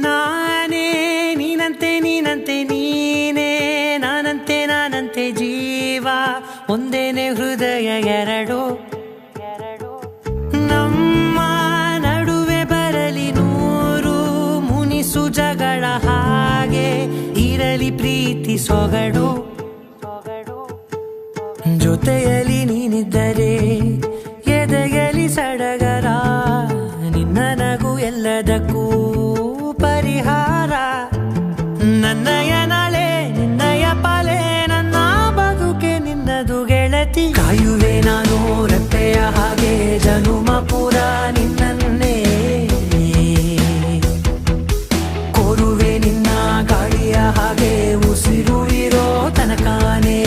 ನಾನೇ ನೀನಂತೆ ನೀನಂತೆ ನೀನೇ ನಾನಂತೆ ನಾನಂತೆ ಜೀವ ಒಂದೇನೆ ಹೃದಯ ಎರಡು ನಮ್ಮ ನಡುವೆ ಬರಲಿ ನೂರು ಮುನಿಸು ಜಗಳ ಹಾಗೆ ಇರಲಿ ಪ್ರೀತಿ ಸೊಗಡು ಜೊತೆಯಲ್ಲಿ ನೀನಿದ್ದರೆ ಎದೆಯಲಿ ಸಡಗರ ನಿನ್ನ ನಗು ಎಲ್ಲದಕ್ಕೂ ಪರಿಹಾರ ನನ್ನಯ ನಾಳೆ ನಿನ್ನಯ ಪಾಲೆ ನನ್ನ ಬದುಕೆ ನಿನ್ನದು ಗೆಳತಿ ಕಾಯುವೆ ನಾನು ರೆಪ್ಪೆಯ ಹಾಗೆ ಜನುಮ ಪೂರ ನಿನ್ನನ್ನೇ ಕೋರುವೆ ನಿನ್ನ ಗಾಳಿಯ ಹಾಗೆ ಉಸಿರು ಇರೋ ತನಕಾನೇ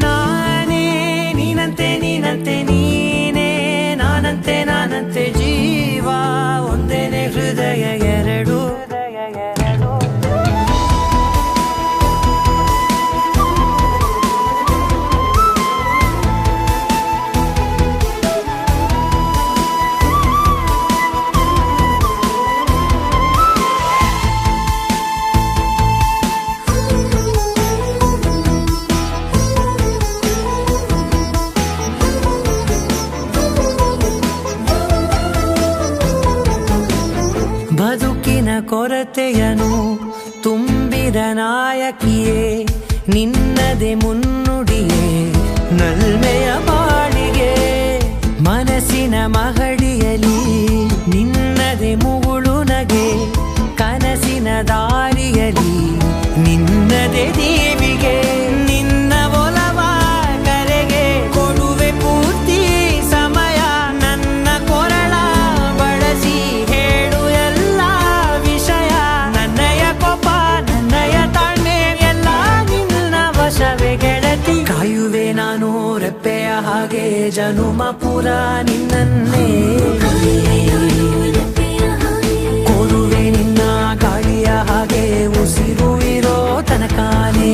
ನಾನೇ ನೀನಂತೆ ನೀನಂತೆ ನೀನೇ ನಾನಂತೆ ನಾನಂತೆ ಜೀವ ಒಂದೇನೆ ಹೃದಯ ಎರಡು ಬದುಕಿನ ಕೊರತೆಯನು ತುಂಬಿದ ನಾಯಕಿಯೇ ನಿನ್ನದೆ ಮುನ್ನುಡಿಯೇ ನಲ್ಮೆಯ ಬಾಳಿಗೆ ಮನಸ್ಸಿನ ಮಹಡಿಯಲಿ ನಿನ್ನದೆ ಮುಗುಳು ನಗೆ ಕನಸಿನ ದಾರಿಯಲಿ ನಿನ್ನದೆ ದೀವಿಗೆ ನಿನ್ನ ಒಲವ ಕರೆಗೆ ಕೊಡುವೆ ಪೂರ್ತಿ ಸಮಯ ನನ್ನ ಕೊರಳ ಬಳಸಿ ಹೇಳು ಎಲ್ಲ ವಿಷಯ ನನ್ನಯ ಕೋಪ ನನ್ನಯ ತಾಳ್ಮೆ ಎಲ್ಲ ನಿನ್ನ ವಶವೇ ಗೆಳತಿ ಕಾಯುವೆ ನಾನು ರೆಪ್ಪೆಯ ಹಾಗೆ ಜನುಮ ಪುರ ನಿನ್ನನ್ನೇ ಕೋರುವೆ ನಿನ್ನ ಗಾಳಿಯ ಹಾಗೆ ಉಸಿರು ಇರೋ ತನಕಾನೇ